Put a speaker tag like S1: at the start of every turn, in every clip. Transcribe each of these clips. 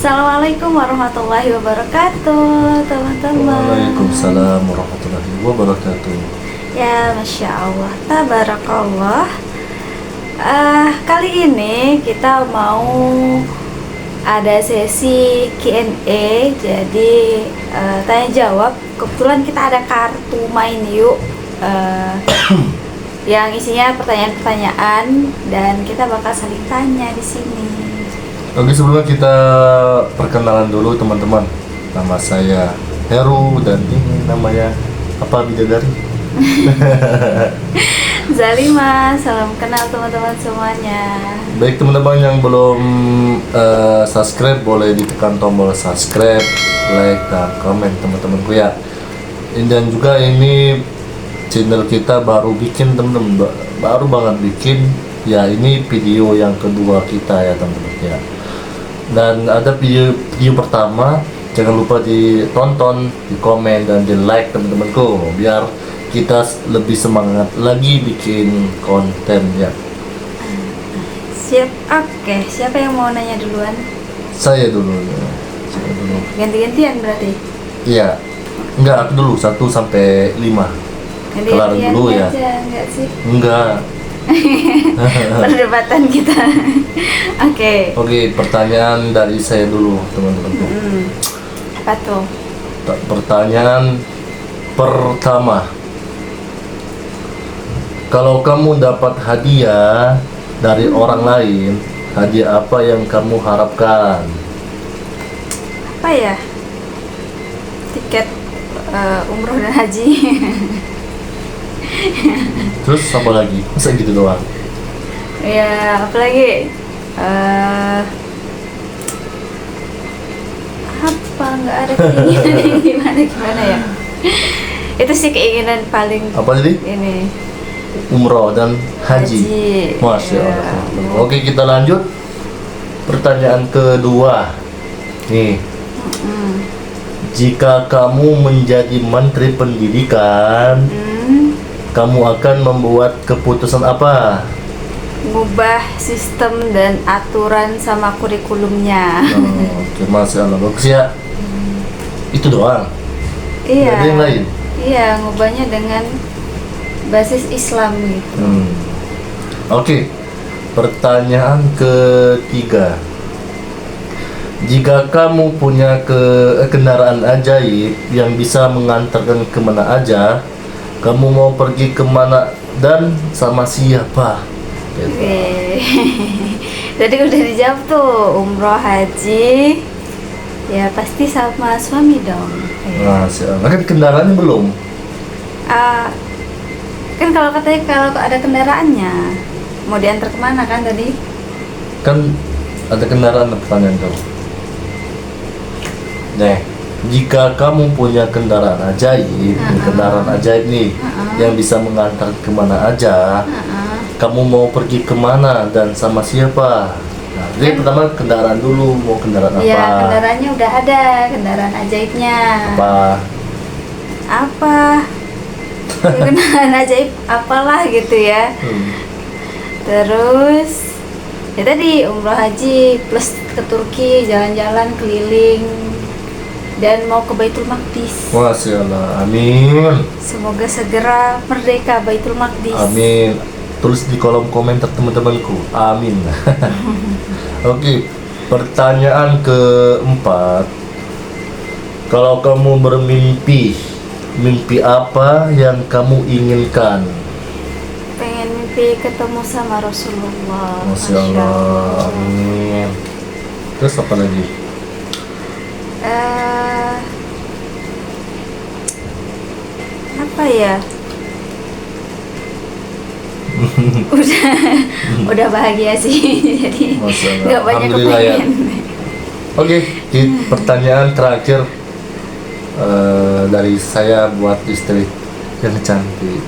S1: Assalamualaikum warahmatullahi wabarakatuh, teman-teman.
S2: Waalaikumsalam warahmatullahi wabarakatuh.
S1: Ya, Masya Allah, tabarakallah. Kali ini kita mau ada sesi Q&A. Jadi tanya jawab. Kebetulan kita ada kartu main yuk yang isinya pertanyaan-pertanyaan dan kita bakal saling tanya di sini.
S2: Oke, sebelumnya kita perkenalan dulu teman-teman. Nama saya Heru dan ini namanya apa, bidadari?
S1: Zalima, salam kenal teman-teman semuanya.
S2: Baik teman-teman yang belum subscribe, boleh ditekan tombol subscribe, like dan komen teman-temanku ya. Dan juga ini channel kita baru bikin teman-teman, baru banget bikin ya. Ini video yang kedua kita ya teman-teman ya. Dan ada video pertama, jangan lupa ditonton, di komen dan di like teman-temanku, biar kita lebih semangat lagi bikin konten ya.
S1: Siap, oke. Siapa yang mau nanya duluan?
S2: Saya dulu ya. Saya dulu.
S1: Ganti-gantian berarti?
S2: Iya. Enggak, aku dulu 1 sampai 5. Kelar
S1: Ganti-gantian
S2: dulu ya.
S1: aja, enggak sih?
S2: Enggak.
S1: Perdebatan kita. Oke.
S2: Oke, pertanyaan dari saya dulu teman-temanku.
S1: Apa tuh?
S2: Pertanyaan pertama, kalau kamu dapat hadiah dari orang lain, hadiah apa yang kamu harapkan?
S1: Apa ya? Tiket umroh dan haji.
S2: Terus apa lagi? Masa gitu doang?
S1: Ya, apalagi apa, nggak ada keinginan yang gimana ya. Itu sih keinginan paling
S2: Apa tadi?
S1: ini,
S2: Umroh dan haji. Masya
S1: Ya.
S2: Allah. Oke, kita lanjut. Pertanyaan kedua. Nih, jika kamu menjadi menteri pendidikan, kamu akan membuat keputusan apa?
S1: ngubah sistem dan aturan sama kurikulumnya.
S2: Oke, Masya Allah, bagus ya. Itu doang?
S1: Iya.
S2: Nggak ada yang lain?
S1: Iya, ngubahnya dengan basis Islam gitu.
S2: Oke, pertanyaan ketiga. Jika kamu punya kendaraan ajaib yang bisa mengantarkan kemana aja, kamu mau pergi kemana dan sama siapa? Gitu.
S1: Oke. Tadi udah dijawab tuh, umroh haji. Ya pasti sama suami dong.
S2: Masya Allah, kan kendaraannya belum?
S1: Kan kalau katanya kalau ada kendaraannya, mau diantar kemana kan tadi?
S2: Kan ada kendaraan, pertanyaan kamu. Nih, jika kamu punya kendaraan ajaib, kendaraan ajaib nih, yang bisa mengantar kemana aja, kamu mau pergi kemana dan sama siapa? Nah, jadi pertama kendaraan dulu, mau kendaraan apa?
S1: Iya, kendaraannya udah ada, kendaraan ajaibnya. Apa? Ya, kendaraan ajaib apalah gitu ya. Terus ya tadi umroh haji plus ke Turki, jalan-jalan keliling dan mau ke Baitul Maqdis.
S2: Masya Allah, amin.
S1: Semoga segera merdeka Baitul Maqdis.
S2: Amin. Tulis di kolom komentar teman-temanku, amin. Oke, pertanyaan keempat. Kalau kamu bermimpi, mimpi apa yang kamu inginkan?
S1: Pengen mimpi ketemu sama Rasulullah.
S2: Masya Allah, amin. Terus apa lagi?
S1: Apa ya? udah bahagia sih. Jadi
S2: Masya Allah.
S1: nggak banyak
S2: Alhamdulillah ya.
S1: kepengen.
S2: Oke, di pertanyaan terakhir dari saya buat istri yang cantik.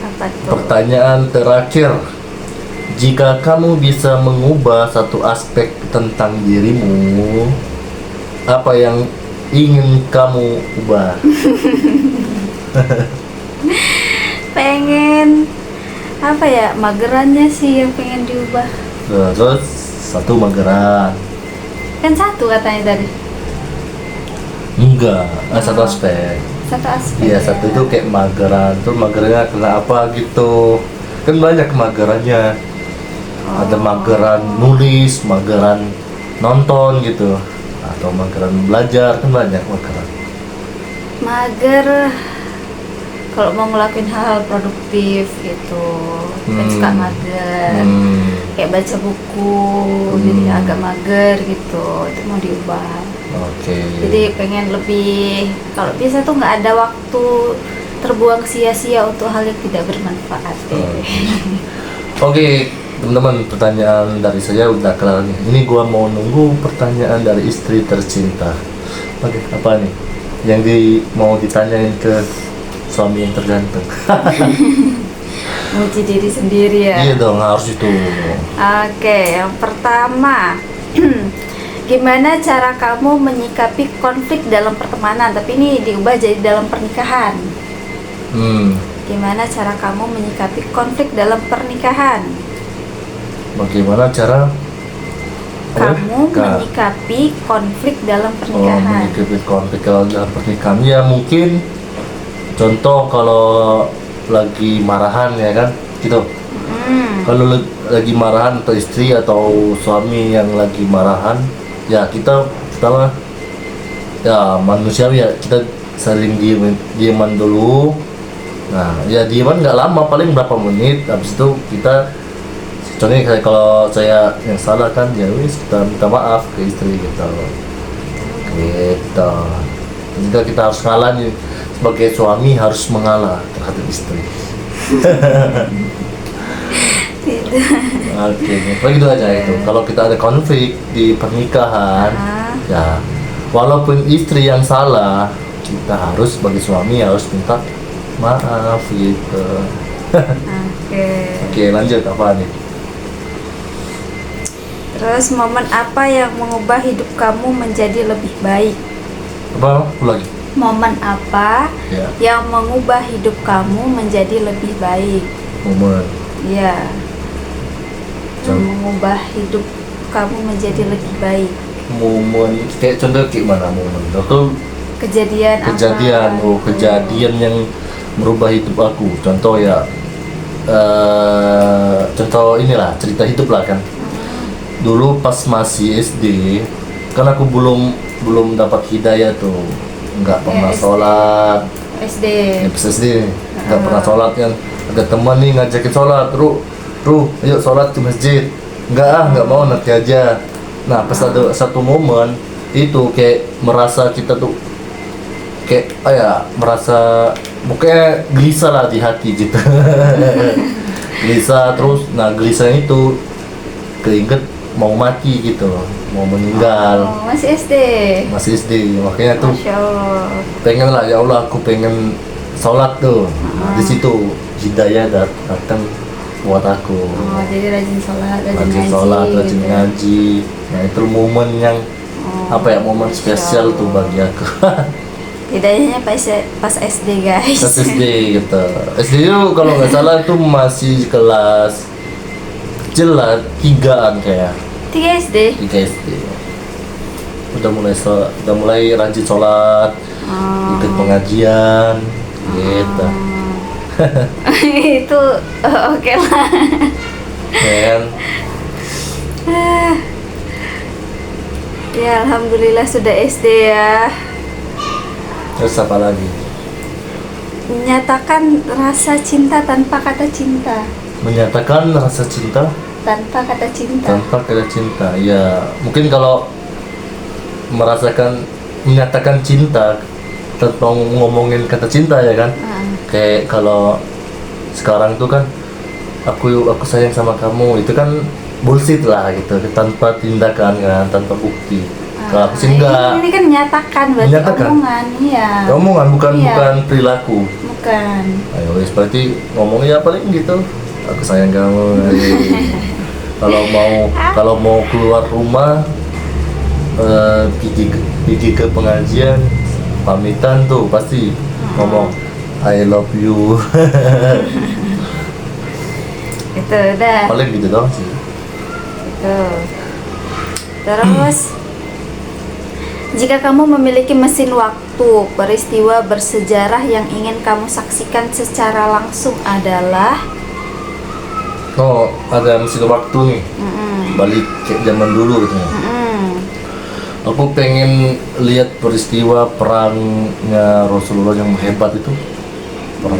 S1: Apa tuh?
S2: Pertanyaan terakhir, jika kamu bisa mengubah satu aspek tentang dirimu, apa yang ingin kamu ubah?
S1: Pengen apa ya, magerannya sih yang pengen diubah.
S2: Terus satu mageran.
S1: Kan satu katanya tadi.
S2: Enggak, satu aspek.
S1: Satu aspek.
S2: Iya,
S1: ya.
S2: satu itu kayak mageran. Tuh magernya kena apa gitu. Kan banyak magerannya. Ada mageran nulis, mageran nonton gitu. Atau mageran belajar, kan banyak mageran.
S1: Mager kalau mau ngelakuin hal produktif gitu. Kan suka mager. Kayak baca buku, jadi agak mager gitu. Itu mau diubah.
S2: Oke.
S1: Jadi pengen lebih, kalau bisa tuh nggak ada waktu terbuang sia-sia untuk hal yang tidak bermanfaat.
S2: Oke, teman-teman, pertanyaan dari saya udah kelar nih. Ini gua mau nunggu pertanyaan dari istri tercinta. Oke, apa nih yang mau ditanyain ke suami yang terganteng?
S1: Muji diri sendiri ya.
S2: Iya dong, harus itu.
S1: Oke, yang pertama, gimana cara kamu menyikapi konflik dalam pertemanan? Tapi ini diubah jadi dalam pernikahan. Gimana cara kamu menyikapi konflik dalam pernikahan?
S2: Bagaimana cara
S1: Kamu menyikapi konflik dalam pernikahan?
S2: menyikapi konflik kalau dalam pernikahan? Ya mungkin contoh kalau lagi marahan ya kan, gitu. Kalau lagi marahan atau istri atau suami yang lagi marahan, ya kita pertama ya manusiawi ya, kita saling dieman dulu. Nah ya dieman nggak lama, paling berapa menit. Habis itu kita, contohnya kayak kalau saya yang salah kan, ya wis kita minta maaf ke istri gitu. Kita harus ngalah nih, sebagai suami harus mengalah terhadap istri. Oke, gitu aja itu. Kalau kita ada konflik di pernikahan, ya walaupun istri yang salah, kita harus sebagai suami harus minta maaf gitu. Oke, lanjut apa nih?
S1: Terus momen apa yang mengubah hidup kamu menjadi lebih baik?
S2: Apa lagi?
S1: Momen apa yang mengubah hidup kamu menjadi lebih baik?
S2: Momen.
S1: Iya. Yang mengubah hidup kamu menjadi lebih baik.
S2: Momen kayak contoh kayak mana momen? Itu
S1: Kejadian apa?
S2: Kejadian yang merubah hidup aku. Contoh ya, contoh inilah cerita hidup lah kan. Dulu pas masih SD, kan aku belum dapat hidayah tuh, nggak pernah sholat.
S1: SD.
S2: Pas SD nggak pernah sholat kan. Ada teman nih ngajakin sholat, Ruh, ayo sholat di masjid. Nggak mau, nanti aja. Nah pas ada satu momen itu kayak merasa kita tuh kayak merasa pokoknya gelisah lah di hati gitu. Gelisah terus, nah gelisah itu keinget mau mati gitu, mau meninggal.
S1: Masih SD.
S2: Makanya tuh
S1: Masya Allah.
S2: pengen lah, ya Allah aku pengen sholat tuh. Nah, di situ hidayah datang buat aku.
S1: Jadi rajin sholat,
S2: rajin ngaji. Nah itu momen yang momen spesial tuh bagi aku.
S1: Hidayahnya pas SD guys.
S2: Pas SD gitu. SD itu kalau nggak salah tuh masih kelas kecil lah, 3-an kayak.
S1: 3 SD.
S2: Udah mulai rajin sholat, ikut pengajian, gitu.
S1: Itu oke lah.
S2: Kan?
S1: Ya alhamdulillah sudah SD ya.
S2: Terus apa lagi?
S1: Menyatakan rasa cinta tanpa kata cinta.
S2: Menyatakan rasa cinta
S1: tanpa kata cinta.
S2: Ya mungkin kalau menyatakan cinta tanpa ngomongin kata cinta ya kan. Kayak kalau sekarang tuh kan aku sayang sama kamu, itu kan bullshit lah gitu, tanpa tindakan kan, tanpa bukti. Kalau aku sih enggak.
S1: Ini kan menyatakan berarti omongan, iya.
S2: Omongan bukan perilaku.
S1: Bukan.
S2: Ayo berarti ngomongnya paling gitu. Aku sayang kamu. Kalau mau keluar rumah, pergi ke pengajian, pamitan tuh pasti ngomong I love you.
S1: Itu udah.
S2: Paling gitu doang sih.
S1: Itu. Terus jika kamu memiliki mesin waktu, peristiwa bersejarah yang ingin kamu saksikan secara langsung adalah
S2: Oh, ada mesin waktu nih. Balik ke zaman dulu gitu. Aku pengen lihat peristiwa perangnya Rasulullah yang hebat itu. Perang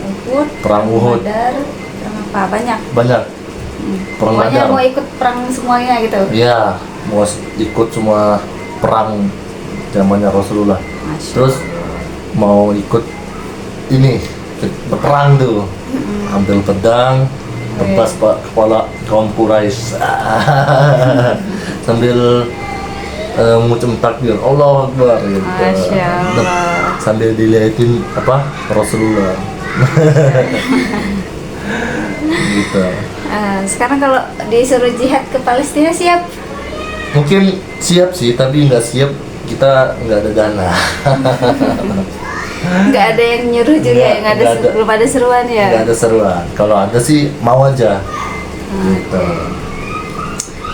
S1: Uhud,
S2: Perang Uhud.
S1: Badar, perang apa banyak.
S2: Banyak. Perang
S1: Pokoknya
S2: Badar.
S1: mau ikut perang semuanya gitu.
S2: Iya, mau ikut semua perang zamannya Rasulullah.
S1: Masya
S2: Terus mau ikut ini berperang tuh, ambil pedang, tebas kepala kaum Quraisy, sambil mengucap takbir, Allahu Akbar gitu.
S1: Masya Allah.
S2: Sambil dilihatin apa Rasulullah. Gitu.
S1: Sekarang kalau disuruh jihad ke Palestina siap?
S2: Mungkin siap sih, tapi nggak siap kita nggak ada dana.
S1: Nggak ada yang nyuruh juga ya? Belum ada seruan ya?
S2: Nggak ada seruan. Kalau ada sih mau aja. Gitu.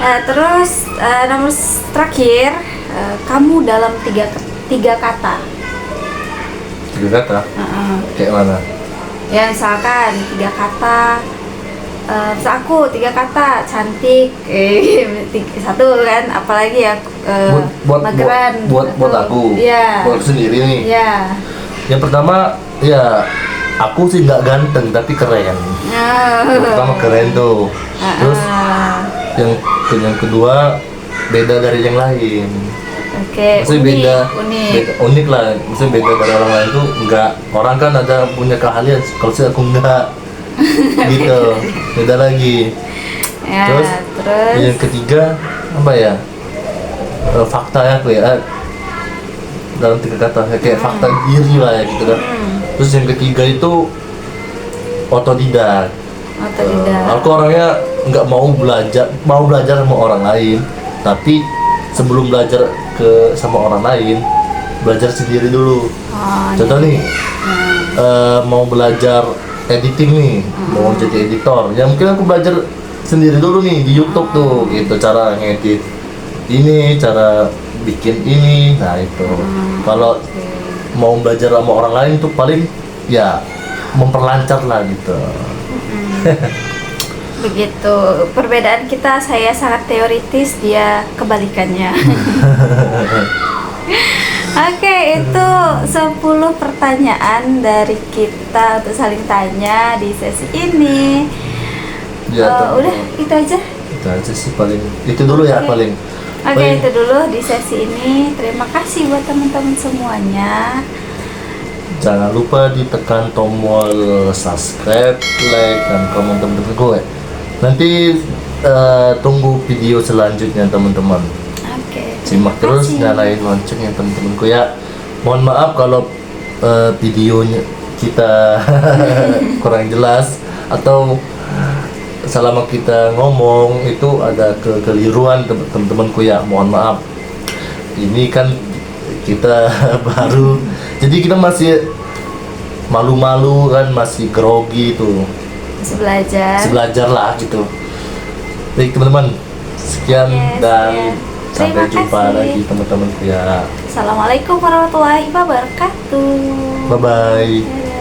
S1: Terus nomor terakhir, kamu dalam tiga kata.
S2: Tiga kata? Kayak mana?
S1: Ya misalkan tiga kata, aku tiga kata cantik, satu kan, apalagi ya mageran.
S2: Buat aku.
S1: Iya.
S2: Buat aku sendiri nih.
S1: Iya.
S2: Yang pertama ya aku sih nggak ganteng tapi keren. Yang pertama keren tuh. Terus yang kedua beda dari yang lain.
S1: Oke,
S2: Maksudnya
S1: unik.
S2: unik lah. Maksudnya beda dari orang lain tuh enggak. Orang kan ada punya keahlian, kalau sih aku enggak. Gitu. Beda lagi.
S1: Ya,
S2: Terus yang ketiga apa ya? Fakta ya aku ya. Dalam tiga kata kayak fakta diri lah ya gitu kan. Terus yang ketiga itu otodidak. Aku orangnya nggak mau belajar sama orang lain, tapi sebelum belajar sama orang lain, belajar sendiri dulu. Contoh nih, mau belajar editing nih, mau jadi editor, ya mungkin aku belajar sendiri dulu nih di YouTube tuh, gitu cara ngedit ini, cara bikin ini, nah itu. Kalau mau belajar sama orang lain tuh paling ya memperlancar lah gitu.
S1: Begitu perbedaan kita, saya sangat teoritis, dia kebalikannya. Oke, itu 10 pertanyaan dari kita untuk saling tanya di sesi ini.
S2: Ya,
S1: udah itu aja.
S2: Itu aja sih paling. Itu dulu ya paling.
S1: Oke, itu dulu di sesi ini. Terima kasih buat teman-teman semuanya.
S2: Jangan lupa ditekan tombol subscribe, like, dan komen teman-teman gue. Nanti tunggu video selanjutnya teman-teman.
S1: Oke.
S2: Simak terus, nyalain loncengnya teman-temanku ya. Mohon maaf kalau videonya kita kurang jelas atau selama kita ngomong itu ada kekeliruan teman-temanku ya. Mohon maaf. Ini kan kita baru, jadi kita masih malu-malu kan, masih grogi tuh. Masih belajar lah gitu. Baik teman-teman, sekian dan sampai jumpa lagi teman-temanku ya.
S1: Assalamualaikum warahmatullahi wabarakatuh.
S2: Bye bye.